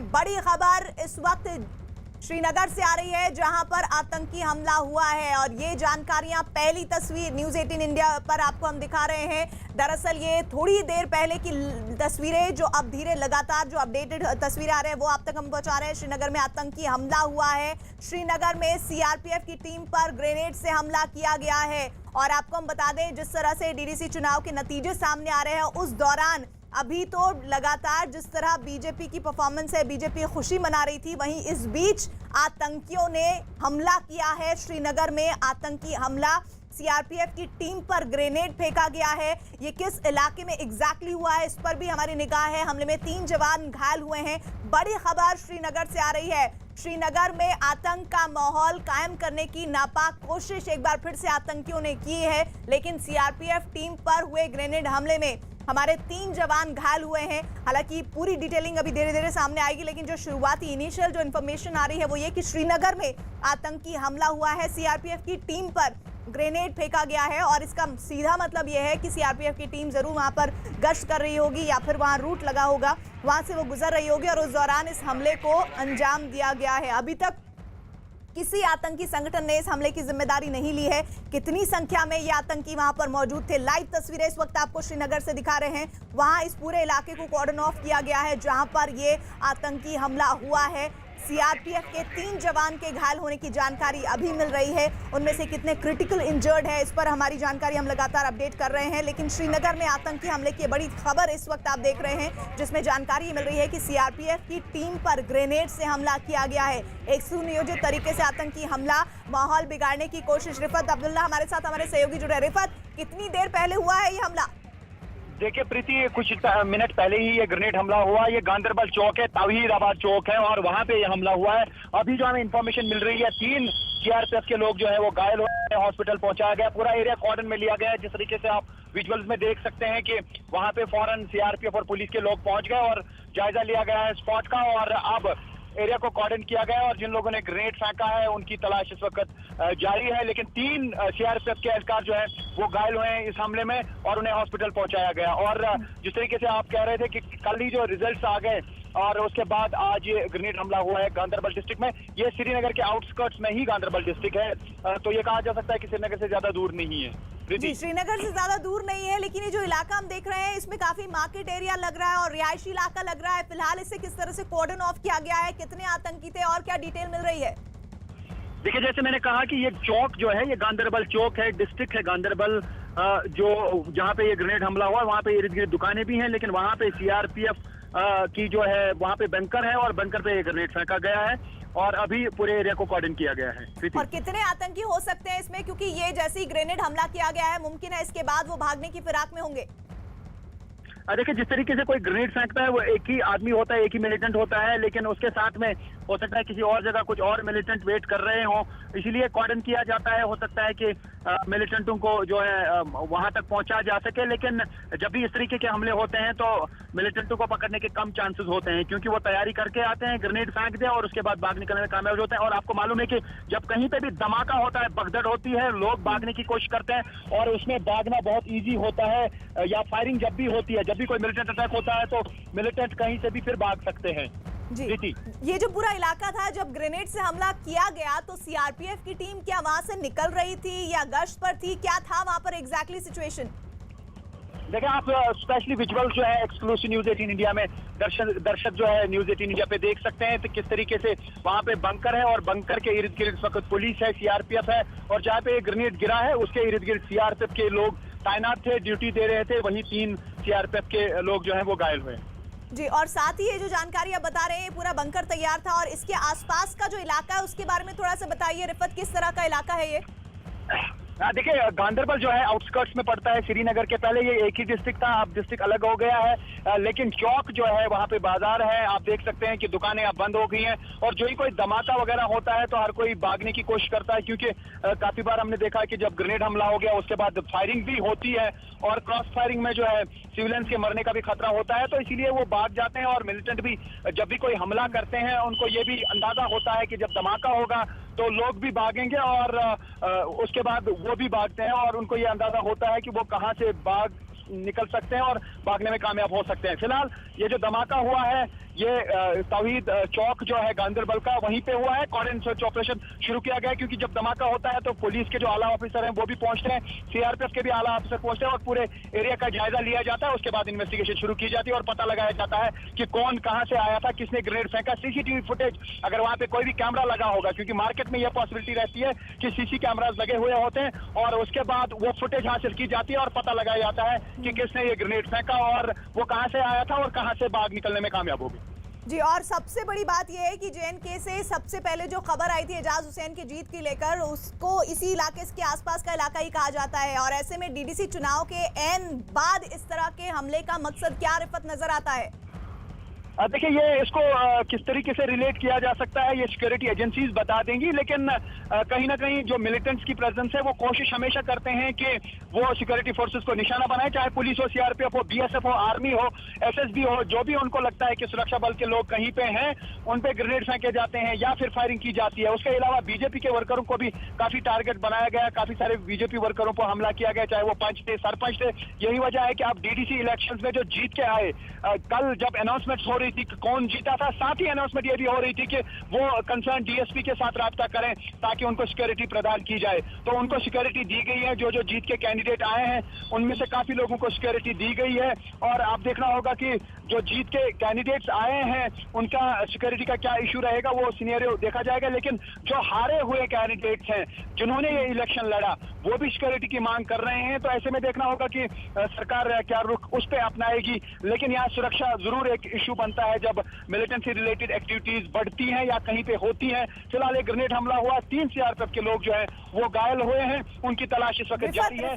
हैं। बड़ी खबर इस वक्त श्रीनगर से आ रही है जहां पर आतंकी हमला हुआ है और ये जानकारियां, पहली तस्वीर न्यूज़ 18 इंडिया पर आपको हम दिखा रहे हैं। दरअसल ये थोड़ी देर पहले की तस्वीरें जो अब धीरे लगातार जो अपडेटेड तस्वीरें आ रहे हैं वो आप तक हम पहुंचा रहे हैं। श्रीनगर में आतंकी हमला हुआ है। श्रीनगर में सीआरपीएफ की टीम पर ग्रेनेड से हमला किया गया है और आपको हम बता दें जिस तरह से डीडीसी चुनाव के नतीजे सामने आ रहे हैं उस दौरान अभी तो लगातार जिस तरह बीजेपी की परफॉर्मेंस है, बीजेपी खुशी मना रही थी, वहीं इस बीच आतंकियों ने हमला किया है। श्रीनगर में आतंकी हमला, सीआरपीएफ की टीम पर ग्रेनेड फेंका गया है। ये किस इलाके में एग्जैक्टली हुआ है इस पर भी हमारी निगाह है। हमले में 3 जवान घायल हुए हैं। बड़ी खबर श्रीनगर से आ रही है। श्रीनगर में आतंक का माहौल कायम करने की नापाक कोशिश एक बार फिर से आतंकियों ने की है, लेकिन सीआरपीएफ टीम पर हुए ग्रेनेड हमले में हमारे 3 जवान घायल हुए हैं। हालांकि पूरी डिटेलिंग अभी धीरे धीरे सामने आएगी, लेकिन जो शुरुआती इनिशियल जो इन्फॉर्मेशन आ रही है वो ये कि श्रीनगर में आतंकी हमला हुआ है, सीआरपीएफ की टीम पर ग्रेनेड फेंका गया है और इसका सीधा मतलब यह है कि सीआरपीएफ की टीम जरूर वहां पर गश्त कर रही होगी या फिर वहां रूट लगा होगा, वहां से वो गुजर रही होगी और उस दौरान इस हमले को अंजाम दिया गया है। अभी तक किसी आतंकी संगठन ने इस हमले की जिम्मेदारी नहीं ली है। कितनी संख्या में ये आतंकी वहां पर मौजूद थे, लाइव तस्वीरें इस वक्त आपको श्रीनगर से दिखा रहे हैं। वहां इस पूरे इलाके को कॉर्डन ऑफ किया गया है जहां पर ये आतंकी हमला हुआ है। सीआरपीएफ के 3 जवान के घायल होने की जानकारी अभी मिल रही है। उनमें से कितने क्रिटिकल इंजर्ड है इस पर हमारी जानकारी हम लगातार अपडेट कर रहे हैं। लेकिन श्रीनगर में आतंकी हमले की बड़ी खबर इस वक्त आप देख रहे हैं, जिसमें जानकारी मिल रही है कि सीआरपीएफ की टीम पर ग्रेनेड से हमला किया गया है। एक सुनियोजित तरीके से आतंकी हमला, माहौल बिगाड़ने की कोशिश। रिफत अब्दुल्ला हमारे साथ, हमारे सहयोगी जुड़े। रिफत, कितनी देर पहले हुआ है ये हमला? देखिए प्रीति, कुछ मिनट पहले ही ये ग्रेनेड हमला हुआ। ये गांधरबल चौक है, ताहिराबाद चौक है और वहां पे ये हमला हुआ है। अभी जो हमें इंफॉर्मेशन मिल रही है 3 सीआरपीएफ के लोग जो है वो घायल हुए, हॉस्पिटल पहुंचाया गया। पूरा एरिया कॉर्डन में लिया गया है। जिस तरीके से आप विजुअल्स में देख सकते हैं कि वहां पे फौरन सीआरपीएफ और पुलिस के लोग पहुंच गए और जायजा लिया गया है स्पॉट का और अब एरिया को कॉर्डन किया गया है और जिन लोगों ने ग्रेनेड फेंका है उनकी तलाश इस वक्त जारी है। लेकिन 3 सीआरपीएफ के एहलकार जो है वो घायल हुए हैं इस हमले में और उन्हें हॉस्पिटल पहुंचाया गया। और जिस तरीके से आप कह रहे थे कि कल ही जो रिजल्ट्स आ गए और उसके बाद आज ये ग्रेनेड हमला हुआ है गांधरबल डिस्ट्रिक्ट में। ये श्रीनगर के आउटस्कर्ट्स में ही गांधरबल डिस्ट्रिक्ट है, तो ये कहा जा सकता है कि श्रीनगर से ज्यादा दूर नहीं है। जी, श्रीनगर से ज्यादा दूर नहीं है, लेकिन ये जो इलाका हम देख रहे हैं इसमें काफी मार्केट एरिया लग रहा है और रिहायशी इलाका लग रहा है। फिलहाल इसे किस तरह से कॉर्डन ऑफ किया गया है, कितने आतंकी थे और क्या डिटेल मिल रही है? देखिए, जैसे मैंने कहा कि ये चौक जो है ये गांधरबल चौक है, डिस्ट्रिक्ट है गांधरबल, जो जहाँ पे ये ग्रेनेड हमला हुआ वहाँ पे इर्द गिर्द दुकानें भी हैं, लेकिन वहाँ पे सीआरपीएफ की जो है वहाँ पे बंकर है और बंकर पे ये ग्रेनेड फेंका गया है और अभी पूरे एरिया को कॉर्डन किया गया है। और कितने आतंकी हो सकते हैं इसमें, क्योंकि ये जैसे ही ग्रेनेड हमला किया गया है मुमकिन है इसके बाद वो भागने की फिराक में होंगे? देखिए, जिस तरीके से कोई ग्रेनेड फेंकता है वो एक ही आदमी होता है, एक ही मिलिटेंट होता है, लेकिन उसके साथ में हो सकता है किसी और जगह कुछ और मिलिटेंट वेट कर रहे हों, इसीलिए कॉर्डन किया जाता है। हो सकता है कि मिलिटेंटों को जो है वहां तक पहुंचा जा सके, लेकिन जब भी इस तरीके के हमले होते हैं तो मिलिटेंटों को पकड़ने के कम चांसेस होते हैं, क्योंकि वो तैयारी करके आते हैं, ग्रेनेड फेंक दे और उसके बाद भाग निकलने में कामयाब होते हैं। और आपको मालूम है कि जब कहीं पे भी धमाका होता है, भगदड़ होती है, लोग भागने की कोशिश करते हैं और उसमें भागना बहुत ईजी होता है। या फायरिंग जब भी होती है, जब भी कोई मिलिटेंट अटैक होता है तो मिलिटेंट कहीं से भी फिर भाग सकते हैं। जी, ये जो पूरा इलाका था, जब ग्रेनेड से हमला किया गया तो सीआरपीएफ की टीम क्या वहां से निकल रही थी या गश्त पर थी, क्या था वहां पर एग्जैक्टली सिचुएशन? देखिए, आप स्पेशली विजुअल जो है एक्सक्लूसिव न्यूज़ 18 इंडिया में दर्शक जो है न्यूज़ 18 इंडिया पे देख सकते हैं तो किस तरीके से वहां पे बंकर है और बंकर के इर्द गिर्द वक्त पुलिस है, सीआरपीएफ है और जहाँ पे ग्रेनेड गिरा है उसके इर्द गिर्द सीआरपीएफ के लोग तैनात थे, ड्यूटी दे रहे थे। वहीं 3 सीआरपीएफ के लोग जो है वो घायल हुए। जी, और साथ ही ये जो जानकारी आप बता रहे हैं पूरा बंकर तैयार था और इसके आसपास का जो इलाका है उसके बारे में थोड़ा सा बताइए रिफत, किस तरह का इलाका है ये? देखिए, गांधरबल जो है आउटस्कर्ट्स में पड़ता है श्रीनगर के। पहले ये एक ही डिस्ट्रिक्ट था, अब डिस्ट्रिक्ट अलग हो गया है, लेकिन चौक जो है वहाँ पे बाजार है। आप देख सकते हैं कि दुकानें अब बंद हो गई हैं और जो ही कोई धमाका वगैरह होता है तो हर कोई भागने की कोशिश करता है, क्योंकि काफी बार हमने देखा कि जब ग्रेनेड हमला हो गया उसके बाद फायरिंग भी होती है और क्रॉस फायरिंग में जो है सिविलियंस के मरने का भी खतरा होता है, तो इसीलिए वो भाग जाते हैं। और मिलिटेंट भी जब भी कोई हमला करते हैं उनको ये भी अंदाजा होता है कि जब धमाका होगा तो लोग भी भागेंगे और उसके बाद वो भी भागते हैं और उनको ये अंदाजा होता है कि वो कहां से भाग निकल सकते हैं और भागने में कामयाब हो सकते हैं। फिलहाल ये जो धमाका हुआ है ये तौहीद चौक जो है गांदरबल का वहीं पे हुआ है। कॉर्डन सर्च ऑपरेशन शुरू किया गया है क्योंकि जब धमाका होता है तो पुलिस के जो आला ऑफिसर हैं वो भी पहुंचते हैं, सीआरपीएफ के भी आला ऑफिसर पहुंचते हैं और पूरे एरिया का जायजा लिया जाता है। उसके बाद इन्वेस्टिगेशन शुरू की जाती है और पता लगाया जाता है कि कौन कहां से आया था, किसने ग्रेनेड फेंका। सीसीटीवी फुटेज अगर वहां पे कोई भी कैमरा लगा होगा, क्योंकि मार्केट में यह पॉसिबिलिटी रहती है कि सीसी कैमरास लगे हुए होते हैं, और उसके बाद वो फुटेज हासिल की जाती है और पता लगाया जाता है कि किसने ये ग्रेनेड फेंका और वो कहां से आया था और कहां से भाग निकलने में कामयाब हो गई। जी, और सबसे बड़ी बात यह है कि जेएनके से सबसे पहले जो खबर आई थी एजाज हुसैन की जीत की लेकर, उसको इसी इलाके के आसपास का इलाका ही कहा जाता है, और ऐसे में डीडीसी चुनाव के एन बाद इस तरह के हमले का मकसद क्या रिफत नजर आता है? देखिए, ये इसको किस तरीके से रिलेट किया जा सकता है ये सिक्योरिटी एजेंसीज बता देंगी, लेकिन कहीं ना कहीं जो मिलिटेंट्स की प्रेजेंस है वो कोशिश हमेशा करते हैं कि वो सिक्योरिटी फोर्सेस को निशाना बनाए, चाहे पुलिस हो, सीआरपीएफ हो, बीएसएफ हो, आर्मी हो, एसएसबी हो, जो भी उनको लगता है कि सुरक्षा बल के लोग कहीं पे हैं उन पे ग्रेनेड फेंके जाते हैं या फिर फायरिंग की जाती है। उसके अलावा बीजेपी के वर्करों को भी काफी टारगेट बनाया गया, काफी सारे बीजेपी वर्करों पर हमला किया गया, चाहे वो पंच थे, सरपंच थे। यही वजह है कि आप डीडीसी इलेक्शंस में जो जीत के आए, कल जब अनाउंसमेंट हो रही थी कौन जीता था, साथ ही अनाउंसमेंट ये भी हो रही थी कि वो कंसर्न डीएसपी के साथ राब्ता करें ताकि उनको सिक्योरिटी प्रदान की जाए। तो उनको सिक्योरिटी दी गई है। जो जो जीत के कैंडिडेट आए हैं उनमें से काफी लोगों को सिक्योरिटी दी गई है, और आप देखना होगा कि जो जीत के कैंडिडेट्स आए हैं उनका सिक्योरिटी का क्या इशू रहेगा वो सिनेरियो देखा जाएगा। लेकिन जो हारे हुए कैंडिडेट्स हैं जिन्होंने ये इलेक्शन लड़ा वो भी सिक्योरिटी की मांग कर रहे हैं। तो ऐसे में देखना होगा कि सरकार क्या रुख उस पर अपनाएगी। लेकिन यहाँ सुरक्षा जरूर एक इशू बनता है जब मिलिटेंट से रिलेटेड एक्टिविटीज बढ़ती हैं या कहीं पे होती हैं। फिलहाल एक ग्रेनेड हमला हुआ, 3 सीआरपीएफ के लोग जो है वो घायल हुए हैं, उनकी तलाश इस वक्त जारी है।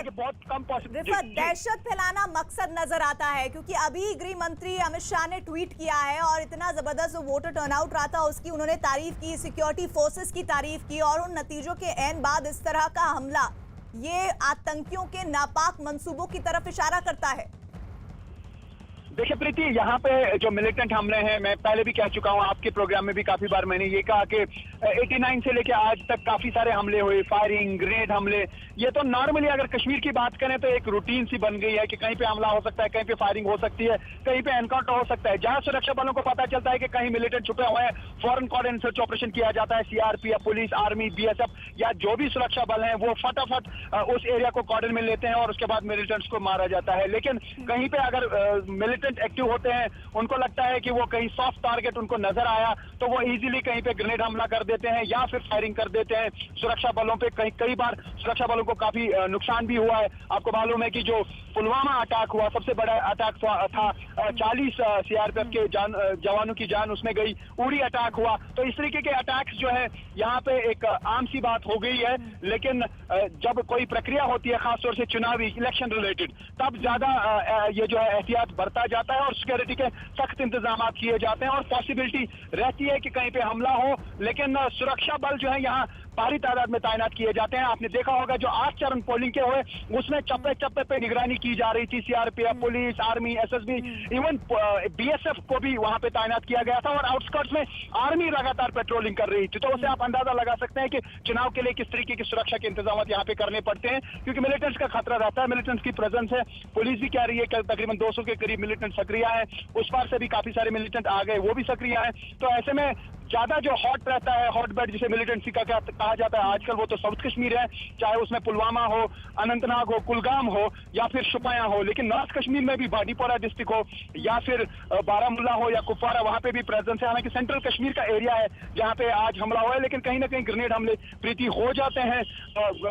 बहुत कम पॉसिबिलिटी दहशत फैलाना मकसद नजर आता है, क्योंकि अभी गृह मंत्री अमित शाह ने ट्वीट किया है और इतना जबरदस्त वोटर टर्नआउट रहा था उसकी उन्होंने तारीफ की, सिक्योरिटी फोर्सेस की तारीफ की, और उन नतीजों के एन बाद इस तरह का हमला ये आतंकियों के नापाक मंसूबों की तरफ इशारा करता है। देखिए प्रीति, यहाँ पे जो मिलिटेंट हमले हैं, मैं पहले भी कह चुका हूँ, आपके प्रोग्राम में भी काफी बार मैंने ये कहा कि 89 से लेके आज तक काफी सारे हमले हुए, फायरिंग, ग्रेनेड हमले। ये तो नॉर्मली अगर कश्मीर की बात करें तो एक रूटीन सी बन गई है कि कहीं पे हमला हो सकता है, कहीं पे फायरिंग हो सकती है, कहीं पे एनकाउंटर हो सकता है। जहां सुरक्षा बलों को पता चलता है कि कहीं मिलिटेंट छुपे हुए हैं, फौरन कॉर्डन सर्च ऑपरेशन किया जाता है। सीआरपीएफ, पुलिस, आर्मी, बीएसएफ या जो भी सुरक्षा बल हैं वो फटाफट उस एरिया को कॉर्डन में लेते हैं और उसके बाद मिलिटेंट्स को मारा जाता है। लेकिन कहीं पे अगर मिलिटेंट एक्टिव होते हैं, उनको लगता है कि वो कहीं सॉफ्ट टारगेट उनको नजर आया तो वो इजीली कहीं पे ग्रेनेड हमला कर देते हैं या फिर फायरिंग कर देते हैं सुरक्षा बलों पे। कई बार सुरक्षा बलों को काफी नुकसान भी हुआ है। आपको मालूम है कि जो पुलवामा अटैक हुआ, सबसे बड़ा अटैक था, 40 सीआरपीएफ के जवानों की जान उसमें गई। उड़ी अटैक हुआ। तो इस तरीके के अटैक्स जो है यहाँ पे एक आम सी बात हो गई है। लेकिन जब कोई प्रक्रिया होती है, खासतौर से चुनावी इलेक्शन रिलेटेड, तब ज्यादा ये जो है एहतियात बरता जाता है और सिक्योरिटी के सख्त इंतजाम किए जाते हैं और पॉसिबिलिटी रहती है कि कहीं पे हमला हो। लेकिन सुरक्षा बल जो है यहाँ भारी तादाद में तैनात किए जाते हैं। आपने देखा होगा जो 8 चरण पोलिंग के हुए उसमें चप्पे चप्पे पे निगरानी की जा रही थी। CRPF, police, army, SSB, even BSF को भी वहां पे तैनात किया गया था और आउटस्कर्ट्स में आर्मी लगातार पेट्रोलिंग कर रही थी। तो उससे आप अंदाजा लगा सकते हैं कि चुनाव के लिए किस तरीके की सुरक्षा के इंतजाम यहाँ पे करने पड़ते हैं, क्योंकि मिलिटेंट्स का खतरा रहता है। मिलिटेंट्स की प्रेजेंस है। पुलिस भी कह रही है कि तकरीबन 200 के करीब मिलिटेंट सक्रिय है। उस पार से भी काफी सारे मिलिटेंट आ गए, वो भी सक्रिय है। तो ऐसे में ज्यादा जो हॉट रहता है, हॉट बेड जिसे मिलिटेंसी का कहा जाता है आजकल, वो तो साउथ कश्मीर है, चाहे उसमें पुलवामा हो, अनंतनाग हो, कुलगाम हो या फिर शुपाया हो। लेकिन नॉर्थ कश्मीर में भी बांडीपोरा डिस्ट्रिक्ट हो या फिर बारामूला हो या कुपवारा, वहां पे भी प्रेजेंस है। हालांकि सेंट्रल कश्मीर का एरिया है जहां पे आज हमला हुआ है, लेकिन कहीं ना कहीं ग्रेनेड हमले प्रीति हो जाते हैं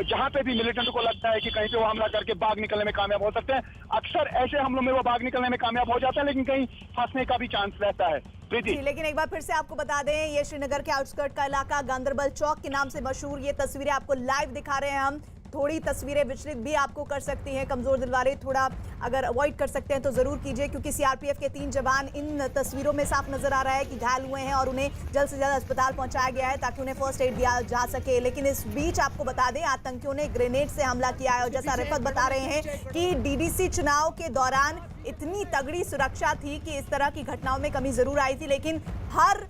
जहां पे भी मिलिटेंट को लगता है कि कहीं पे वो हमला करके भाग निकलने में कामयाब हो सकते हैं। अक्सर ऐसे हमलों में वो भाग निकलने में कामयाब हो जाता है, लेकिन कहीं फंसने का भी चांस रहता है। जी, लेकिन एक बार फिर से आपको बता दें, ये श्रीनगर के आउटस्कर्ट का इलाका गांदरबल चौक के नाम से मशहूर। ये तस्वीरें आपको लाइव दिखा रहे हैं हम। थोड़ी तस्वीरें विचलित भी आपको कर सकती हैं, कमजोर दिल वाले थोड़ा अगर अवॉइड कर सकते हैं तो जरूर कीजिए, क्योंकि सीआरपीएफ के 3 जवान इन तस्वीरों में साफ नजर आ रहा है कि घायल हुए हैं और उन्हें जल्द से जल्द अस्पताल पहुंचाया गया है ताकि उन्हें फर्स्ट एड दिया जा सके। लेकिन इस बीच आपको बता दें, आतंकियों ने ग्रेनेड से हमला किया है और जैसा रिफत बता रहे हैं कि डीडीसी चुनाव के दौरान इतनी तगड़ी सुरक्षा थी कि इस तरह की घटनाओं में कमी जरूर आई थी, लेकिन हर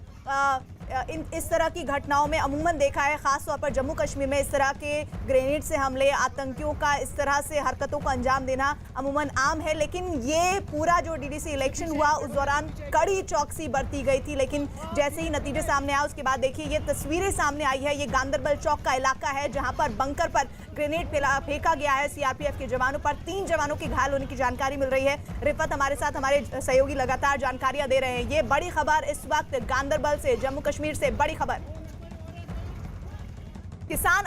इस तरह की घटनाओं में अमूमन देखा है, खासतौर पर जम्मू कश्मीर में इस तरह के ग्रेनेड से हमले, आतंकियों का इस तरह से हरकतों को अंजाम देना अमूमन आम है। लेकिन ये पूरा जो डीडीसी इलेक्शन हुआ उस दौरान कड़ी चौकसी बरती गई थी, लेकिन जैसे ही नतीजे सामने आए उसके बाद देखिए ये तस्वीरें सामने आई है। ये गांदरबल चौक का इलाका है जहां पर बंकर पर ग्रेनेड फेंका गया है सीआरपीएफ के जवानों पर। 3 जवानों के घायल होने की जानकारी मिल रही है। रिफत हमारे साथ, हमारे सहयोगी लगातार जानकारियां दे रहे हैं। ये बड़ी खबर इस वक्त गांदरबल से, जम्मू कश्मीर से बड़ी खबर। किसान